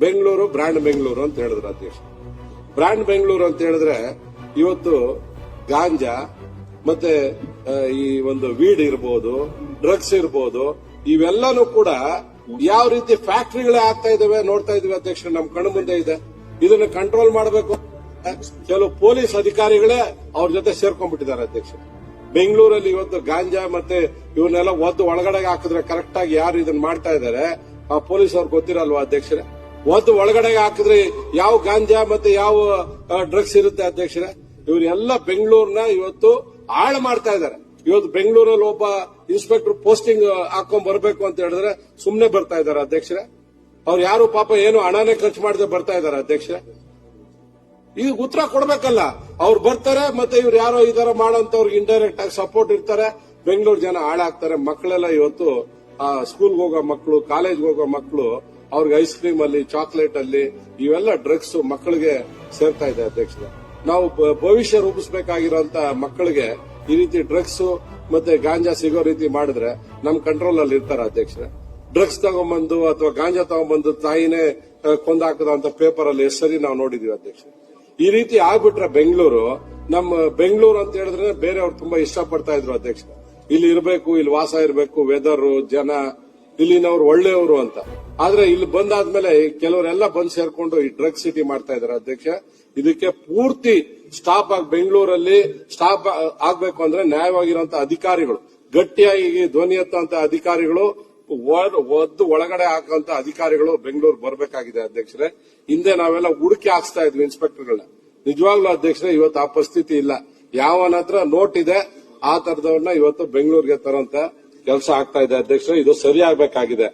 Bengaluru brand Bengaluru ಅಂತ ಹೇಳಿದ್ರು ಅಧ್ಯಕ್ಷ. ಬ್ರಾಂಡ್ ಬೆಂಗಳೂರು ಅಂತ ಹೇಳಿದ್ರೆ ಇವತ್ತು ಗಾಂಜಾ ಮತ್ತೆ ಈ ಒಂದು ವೀಡ್ ಇರ್ಬೋದು, ಡ್ರಗ್ಸ್ ಇರ್ಬೋದು, ಇವೆಲ್ಲಾನು ಕೂಡ ಯಾವ ರೀತಿ ಫ್ಯಾಕ್ಟರಿಗಳೇ ಆಗ್ತಾ ಇದಾವೆ ನೋಡ್ತಾ ಇದೀವಿ ಅಧ್ಯಕ್ಷ. ನಮ್ ಕಣ್ಣು ಮುಂದೆ ಇದೆ. ಇದನ್ನ ಕಂಟ್ರೋಲ್ ಮಾಡಬೇಕು. ಕೆಲವು ಪೊಲೀಸ್ ಅಧಿಕಾರಿಗಳೇ ಅವ್ರ ಜೊತೆ ಸೇರ್ಕೊಂಡ್ಬಿಟ್ಟಿದ್ದಾರೆ ಅಧ್ಯಕ್ಷ. ಬೆಂಗಳೂರಲ್ಲಿ ಇವತ್ತು ಗಾಂಜಾ ಮತ್ತೆ ಇವನ್ನೆಲ್ಲ ಒದ್ದು ಒಳಗಡೆ ಹಾಕಿದ್ರೆ ಕರೆಕ್ಟ್ ಆಗಿ ಯಾರು ಇದನ್ನ ಮಾಡ್ತಾ ಇದಾರೆ ಆ ಪೊಲೀಸ್ ಅವ್ರಿಗೆ ಗೊತ್ತಿರಲ್ವಾ ಅಧ್ಯಕ್ಷರೇ? ಒದ್ದು ಒಳಗಡೆ ಹಾಕಿದ್ರೆ ಯಾವ ಗಾಂಜಾ ಮತ್ತೆ ಯಾವ ಡ್ರಗ್ಸ್ ಇರುತ್ತೆ ಅಧ್ಯಕ್ಷರೇ? ಇವರೆಲ್ಲ ಬೆಂಗಳೂರನ್ನ ಇವತ್ತು ಹಾಳು ಮಾಡ್ತಾ ಇದ್ದಾರೆ. ಇವತ್ತು ಬೆಂಗಳೂರಲ್ಲಿ ಒಬ್ಬ ಇನ್ಸ್ಪೆಕ್ಟರ್ ಪೋಸ್ಟಿಂಗ್ ಹಾಕೊಂಡ್ ಬರಬೇಕು ಅಂತ ಹೇಳಿದ್ರೆ ಸುಮ್ನೆ ಬರ್ತಾ ಇದಾರೆ ಅಧ್ಯಕ್ಷರೇ. ಅವ್ರು ಯಾರು ಪಾಪ ಏನು ಹಣನೇ ಖರ್ಚು ಮಾಡದೆ ಬರ್ತಾ ಇದಾರೆ ಅಧ್ಯಕ್ಷರೇ. ಈಗ ಉತ್ತರ ಕೊಡ್ಬೇಕಲ್ಲ. ಅವ್ರು ಬರ್ತಾರೆ ಮತ್ತೆ ಇವ್ರು ಯಾರೋ ಈ ತರ ಮಾಡೋಂತವ್ರಿಗೆ ಇಂಡೈರೆಕ್ಟ್ ಆಗಿ ಸಪೋರ್ಟ್ ಇರ್ತಾರೆ. ಬೆಂಗಳೂರು ಜನ ಹಾಳಾಗ್ತಾರೆ. ಮಕ್ಕಳೆಲ್ಲ ಇವತ್ತು ಸ್ಕೂಲ್ಗೆ ಹೋಗೋ ಮಕ್ಕಳು, ಕಾಲೇಜ್ಗೆ ಹೋಗೋ ಮಕ್ಕಳು, ಅವ್ರಿಗೆ ಐಸ್ ಕ್ರೀಮ್ ಅಲ್ಲಿ, ಚಾಕ್ಲೇಟ್ ಅಲ್ಲಿ ಇವೆಲ್ಲ ಡ್ರಗ್ಸ್ ಮಕ್ಕಳಿಗೆ ಸೇರ್ತಾ ಇದೆ ಅಧ್ಯಕ್ಷರೇ. ನಾವು ಭವಿಷ್ಯ ರೂಪಿಸಬೇಕಾಗಿರೋಂತ ಮಕ್ಕಳಿಗೆ ಈ ರೀತಿ ಡ್ರಗ್ಸ್ ಮತ್ತೆ ಗಾಂಜಾ ಸಿಗೋ ರೀತಿ ಮಾಡಿದ್ರೆ ನಮ್ ಕಂಟ್ರೋಲ್ ಅಲ್ಲಿ ಇರ್ತಾರ ಅಧ್ಯಕ್ಷರೇ? ಡ್ರಗ್ಸ್ ತಗೊಂಡ್ಬಂದು ಅಥವಾ ಗಾಂಜಾ ತಗೊಂಡ್ಬಂದು ತಾಯಿನೇ ಕೊಂದಾಕದಂತ ಪೇಪರ್ ಅಲ್ಲಿ ಎಷ್ಟು ಸರಿ ನಾವು ನೋಡಿದೀವಿ ಅಧ್ಯಕ್ಷ. ಈ ರೀತಿ ಆಗ್ಬಿಟ್ರೆ ಬೆಂಗಳೂರು, ನಮ್ಮ ಬೆಂಗಳೂರು ಅಂತ ಹೇಳಿದ್ರೆ ಬೇರೆಯವ್ರು ತುಂಬಾ ಇಷ್ಟಪಡ್ತಾ ಇದ್ರು ಅಧ್ಯಕ್ಷ. ಇಲ್ಲಿ ಇರಬೇಕು, ಇಲ್ಲಿ ವಾಸ ಇರಬೇಕು, ವೆದರ್, ಜನ, ಇಲ್ಲಿನವ್ರು ಒಳ್ಳೆಯವರು ಅಂತ. ಆದ್ರೆ ಇಲ್ಲಿ ಬಂದಾದ್ಮೇಲೆ ಕೆಲವರೆಲ್ಲ ಬಂದ್ ಸೇರ್ಕೊಂಡು ಈ ಡ್ರಗ್ ಸಿಟಿ ಮಾಡ್ತಾ ಇದಾರೆ ಅಧ್ಯಕ್ಷ. ಇದಕ್ಕೆ ಪೂರ್ತಿ ಸ್ಟಾಪ್ ಆಗಿ ಬೆಂಗಳೂರಲ್ಲಿ ಸ್ಟಾಪ್ ಆಗ್ಬೇಕು ಅಂದ್ರೆ ನ್ಯಾಯವಾಗಿರುವಂತ ಅಧಿಕಾರಿಗಳು, ಗಟ್ಟಿಯಾಗಿ ಧ್ವನಿ ಎತ್ತುವಂತ ಅಧಿಕಾರಿಗಳು, ಒದ್ದು ಒಳಗಡೆ ಹಾಕುವಂತ ಅಧಿಕಾರಿಗಳು ಬೆಂಗಳೂರು ಬರಬೇಕಾಗಿದೆ ಅಧ್ಯಕ್ಷರೇ. ಹಿಂದೆ ನಾವೆಲ್ಲ ಹುಡುಕಿ ಹಾಕ್ಸ್ತಾ ಇದ್ವಿ ಇನ್ಸ್ಪೆಕ್ಟರ್ಗಳನ್ನ. ನಿಜವಾಗ್ಲೂ ಅಧ್ಯಕ್ಷರೇ ಇವತ್ತು ಆ ಪರಿಸ್ಥಿತಿ ಇಲ್ಲ. ಯಾವನ ಹತ್ರ ನೋಟ್ ಇದೆ ಆ ತರದವ್ರನ್ನ ಇವತ್ತು ಬೆಂಗಳೂರಿಗೆ ತರೋಂತ ಕೆಲಸ ಆಗ್ತಾ ಇದೆ ಅಧ್ಯಕ್ಷರೇ. ಇದು ಸರಿಯಾಗಬೇಕಾಗಿದೆ.